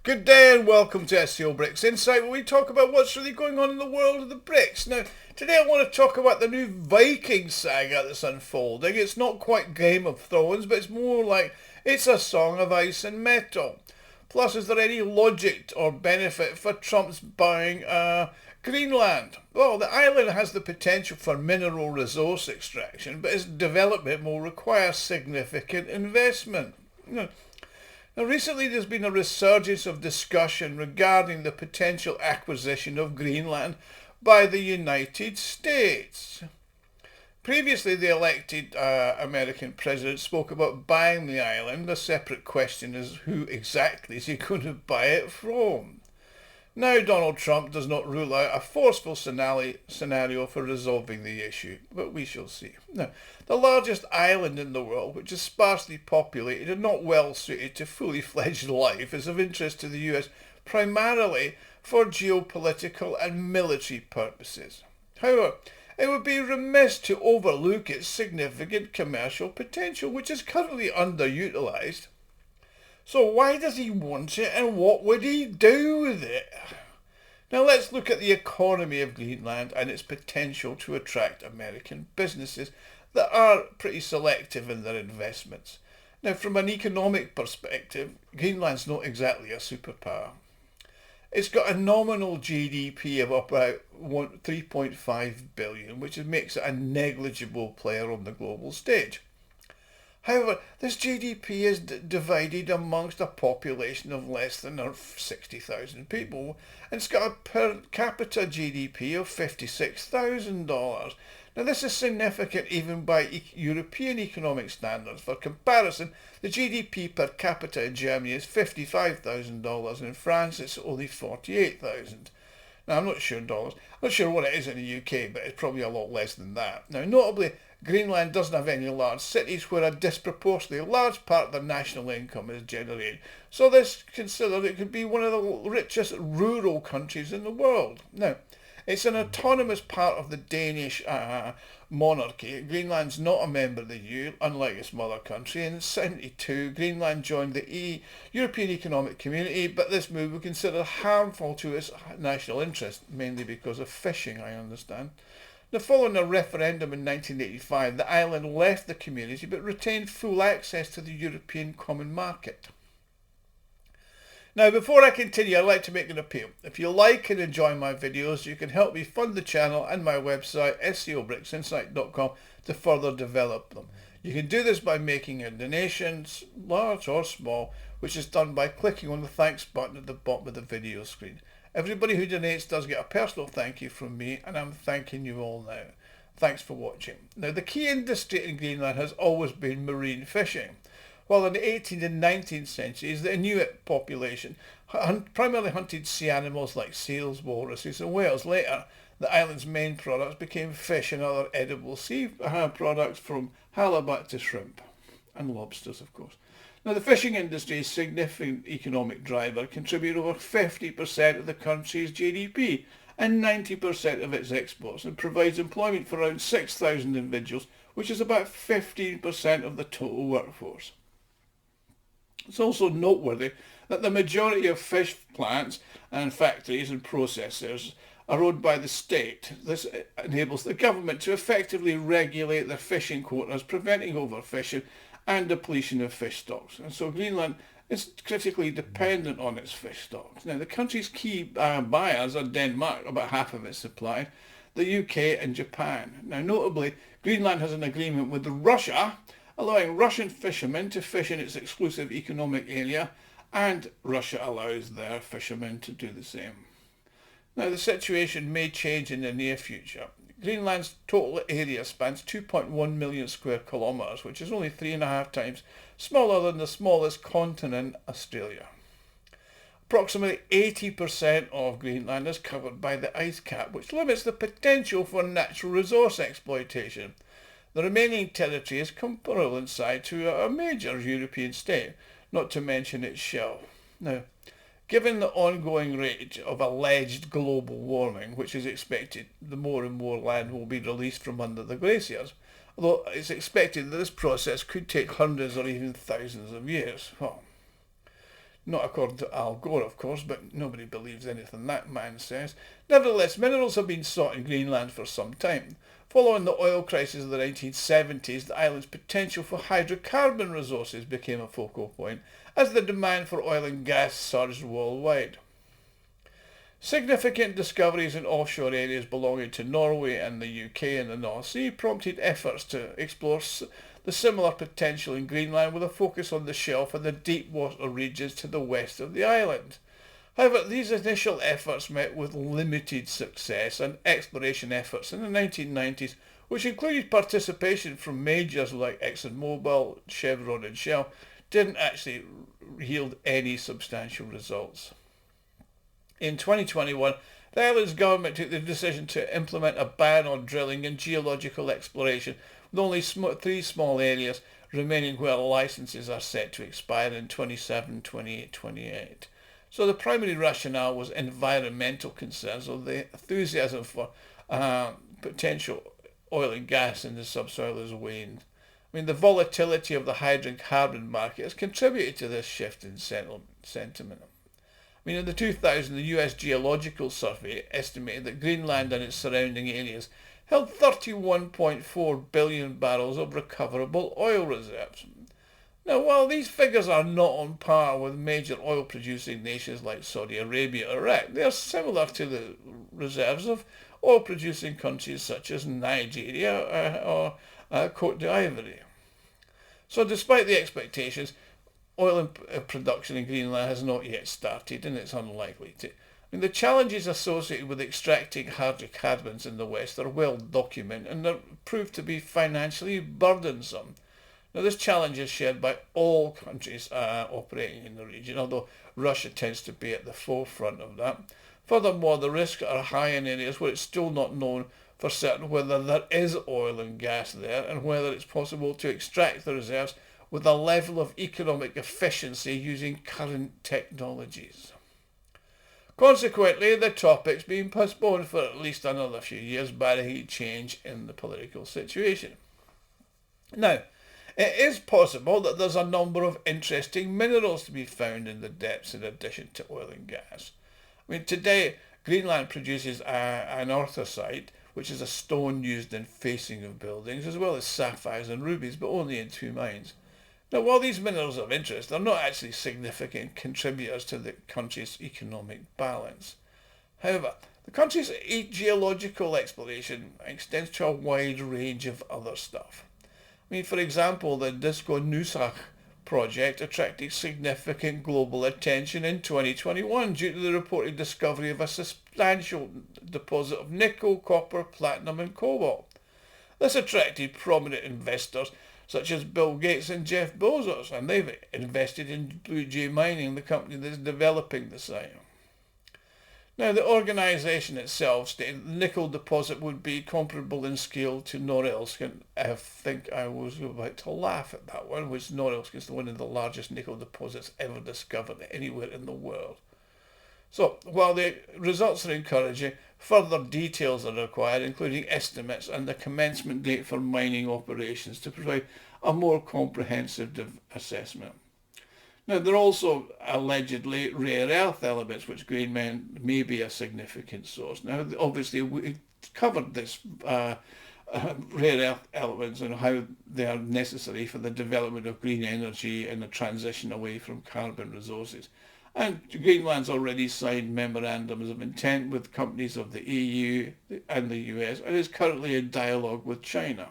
Good day and welcome to SCO BRICS Insight, where we talk about what's really going on in the world of the BRICS. Now, today I want to talk about the new Viking saga that's unfolding. It's not quite Game of Thrones, but it's more like it's a song of ice and metal. Plus, is there any logic or benefit for Trump's buying Greenland? Well, the island has the potential for mineral resource extraction, but its development will require significant investment. Now, recently there's been a resurgence of discussion regarding the potential acquisition of Greenland by the United States. Previously, the elected American president spoke about buying the island. A separate question is who exactly is he going to buy it from? Now, Donald Trump does not rule out a forceful scenario for resolving the issue, but we shall see. Now, the largest island in the world, which is sparsely populated and not well suited to fully fledged life, is of interest to the US primarily for geopolitical and military purposes. However, it would be remiss to overlook its significant commercial potential, which is currently underutilised. So why does he want it and what would he do with it? Now let's look at the economy of Greenland and its potential to attract American businesses that are pretty selective in their investments. Now from an economic perspective, Greenland's not exactly a superpower. It's got a nominal GDP of about 3.5 billion, which makes it a negligible player on the global stage. However, this GDP is divided amongst a population of less than 60,000 people, and it's got a per capita GDP of $56,000. Now this is significant even by European economic standards. For comparison, the GDP per capita in Germany is $55,000, and in France it's only $48,000. Now I'm not sure dollars, I'm not sure what it is in the UK, but it's probably a lot less than that. Now notably, Greenland doesn't have any large cities where a disproportionately large part of their national income is generated. So this considered it could be one of the richest rural countries in the world. Now, it's an autonomous part of the Danish monarchy. Greenland's not a member of the EU, unlike its mother country. In 1972, Greenland joined the European Economic Community, but this move was considered harmful to its national interest, mainly because of fishing, I understand. Now, following a referendum in 1985, the island left the community but retained full access to the European Common Market. Now, before I continue, I'd like to make an appeal. If you like and enjoy my videos, you can help me fund the channel and my website, SCOBRICSinsight.com, to further develop them. You can do this by making a donation, large or small, which is done by clicking on the thanks button at the bottom of the video screen. Everybody who donates does get a personal thank you from me, and I'm thanking you all now. Thanks for watching. Now, the key industry in Greenland has always been marine fishing. While in the 18th and 19th centuries, the Inuit population primarily hunted sea animals like seals, walruses and whales. Later, the island's main products became fish and other edible sea products, from halibut to shrimp and lobsters, of course. Now, the fishing industry is a significant economic driver, contributing over 50% of the country's GDP and 90% of its exports, and provides employment for around 6,000 individuals, which is about 15% of the total workforce. It's also noteworthy that the majority of fish plants and factories and processors are owned by the state. This enables the government to effectively regulate their fishing quotas, preventing overfishing and depletion of fish stocks. And so Greenland is critically dependent on its fish stocks. Now, the country's key buyers are Denmark, about half of its supply, the UK and Japan. Now, notably, Greenland has an agreement with Russia, allowing Russian fishermen to fish in its exclusive economic area, and Russia allows their fishermen to do the same. Now, the situation may change in the near future. Greenland's total area spans 2.1 million square kilometres, which is only 3.5 times smaller than the smallest continent, Australia. Approximately 80% of Greenland is covered by the ice cap, which limits the potential for natural resource exploitation. The remaining territory is comparable in size to a major European state, not to mention its shell. Now, given the ongoing rate of alleged global warming, which is expected, the more and more land will be released from under the glaciers, although it's expected that this process could take hundreds or even thousands of years. Not according to Al Gore, of course, but nobody believes anything that man says. Nevertheless, minerals have been sought in Greenland for some time. Following the oil crisis of the 1970s, the island's potential for hydrocarbon resources became a focal point as the demand for oil and gas surged worldwide. Significant discoveries in offshore areas belonging to Norway and the UK in the North Sea prompted efforts to explore the similar potential in Greenland with a focus on the shelf and the deep water regions to the west of the island. However, these initial efforts met with limited success, and exploration efforts in the 1990s, which included participation from majors like ExxonMobil, Chevron and Shell, didn't actually yield any substantial results. In 2021, the island's government took the decision to implement a ban on drilling and geological exploration, with only 3 small areas remaining where licenses are set to expire in 27, 28, 28. So the primary rationale was environmental concerns, or the enthusiasm for potential oil and gas in the subsoil has waned. I mean, the volatility of the hydrocarbon market has contributed to this shift in sentiment. I mean, in the 2000, the US Geological Survey estimated that Greenland and its surrounding areas held 31.4 billion barrels of recoverable oil reserves. Now, while these figures are not on par with major oil-producing nations like Saudi Arabia or Iraq, they are similar to the reserves of oil-producing countries such as Nigeria or Côte d'Ivoire. So despite the expectations, oil production in Greenland has not yet started, and it's unlikely to. I mean, the challenges associated with extracting hydrocarbons in the West are well documented and are proved to be financially burdensome. Now, this challenge is shared by all countries operating in the region, although Russia tends to be at the forefront of that. Furthermore, the risks are high in areas where it's still not known for certain whether there is oil and gas there and whether it's possible to extract the reserves with a level of economic efficiency using current technologies. Consequently, the topic's been postponed for at least another few years, barring change in the political situation. Now, it is possible that there's a number of interesting minerals to be found in the depths in addition to oil and gas. I mean, today, Greenland produces anorthosite, which is a stone used in facing of buildings, as well as sapphires and rubies, but only in 2 mines. Now, while these minerals are of interest, they're not actually significant contributors to the country's economic balance. However, the country's geological exploration extends to a wide range of other stuff. I mean, for example, the Disco Nusak project attracted significant global attention in 2021 due to the reported discovery of a substantial deposit of nickel, copper, platinum and cobalt. This attracted prominent investors such as Bill Gates and Jeff Bezos, and they've invested in Blue Jay Mining, the company that's developing the site. Now, the organisation itself stated the nickel deposit would be comparable in scale to Norilsk, and I think I was about to laugh at that one, which Norilsk is one of the largest nickel deposits ever discovered anywhere in the world. So, while the results are encouraging, further details are required, including estimates and the commencement date for mining operations to provide a more comprehensive assessment. Now, there are also allegedly rare earth elements, which Greenland may be a significant source. Now, obviously, we covered this rare earth elements and how they are necessary for the development of green energy and the transition away from carbon resources. And Greenland's already signed memorandums of intent with companies of the EU and the US and is currently in dialogue with China.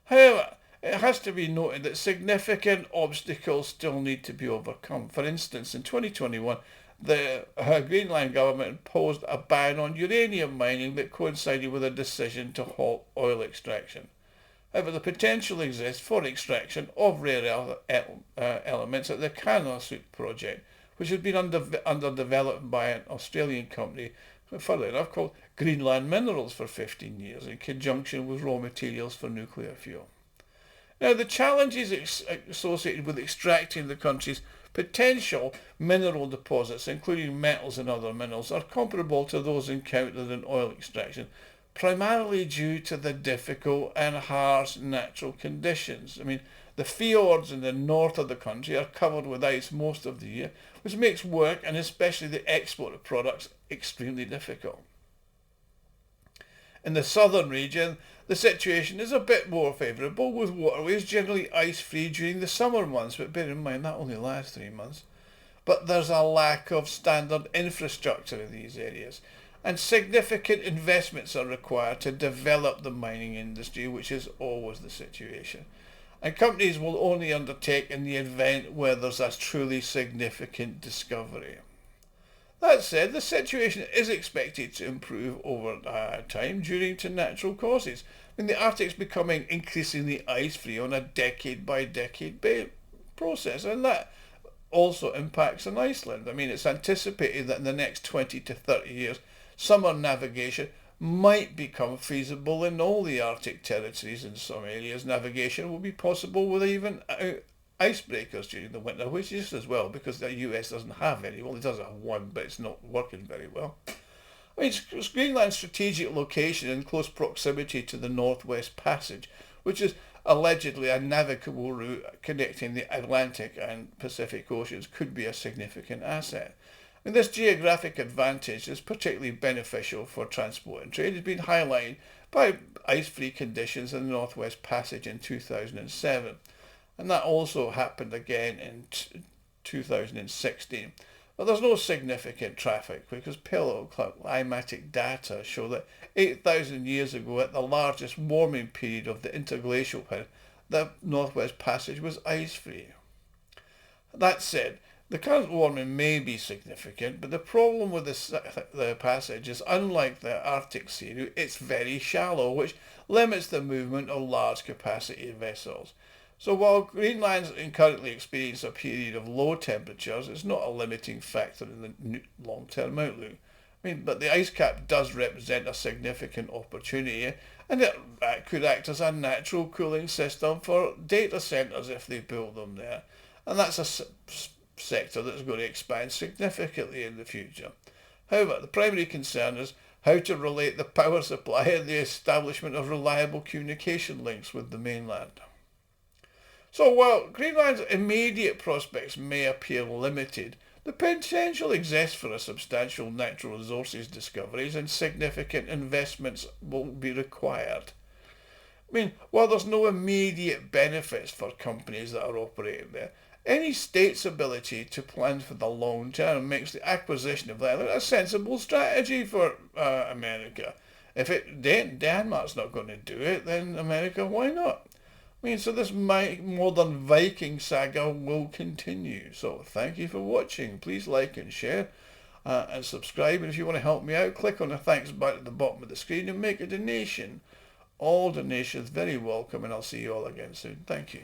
However, it has to be noted that significant obstacles still need to be overcome. For instance, in 2021, the Greenland government imposed a ban on uranium mining that coincided with a decision to halt oil extraction. However, the potential exists for extraction of rare elements at the Kanasuk project, which has been under development by an Australian company, funnily enough, called Greenland Minerals for 15 years, in conjunction with raw materials for nuclear fuel. Now, the challenges associated with extracting the country's potential mineral deposits, including metals and other minerals, are comparable to those encountered in oil extraction, primarily due to the difficult and harsh natural conditions. I mean, The fjords in the north of the country are covered with ice most of the year, which makes work, and especially the export of products, extremely difficult. In the southern region, the situation is a bit more favourable, with waterways generally ice-free during the summer months, but bear in mind that only lasts 3 months. But there's a lack of standard infrastructure in these areas, and significant investments are required to develop the mining industry, which is always the situation. And companies will only undertake in the event where there's a truly significant discovery. That said, the situation is expected to improve over time due to natural causes. The Arctic's becoming increasingly ice-free on a decade-by-decade process, and that also impacts on Iceland. It's anticipated that in the next 20 to 30 years, summer navigation might become feasible in all the Arctic territories. In some areas, navigation will be possible with even icebreakers during the winter, which is as well because the US doesn't have any. Well, it does have one, but it's not working very well. It's Greenland's strategic location in close proximity to the Northwest Passage, which is allegedly a navigable route connecting the Atlantic and Pacific Oceans, could be a significant asset. This geographic advantage is particularly beneficial for transport and trade. It's been highlighted by ice-free conditions in the Northwest Passage in 2007. And that also happened again in 2016. But there's no significant traffic because paleoclimatic data show that 8,000 years ago, at the largest warming period of the interglacial period, the Northwest Passage was ice-free. That said, the current warming may be significant, but the problem with the passage is, unlike the Arctic Sea route, it's very shallow, which limits the movement of large capacity vessels. So while Greenland currently experiences a period of low temperatures, it's not a limiting factor in the long-term outlook. But the ice cap does represent a significant opportunity, and it could act as a natural cooling system for data centres if they build them there. And that's a sector that's going to expand significantly in the future. However, the primary concern is how to relate the power supply and the establishment of reliable communication links with the mainland. So while Greenland's immediate prospects may appear limited, the potential exists for a substantial natural resources discoveries, and significant investments will be required. While there's no immediate benefits for companies that are operating there, any state's ability to plan for the long term makes the acquisition of that a sensible strategy for America. If Denmark's not going to do it, then America, why not? So this modern Viking saga will continue. So thank you for watching. Please like and share and subscribe. And if you want to help me out, click on the thanks button at the bottom of the screen and make a donation. All donations very welcome, and I'll see you all again soon. Thank you.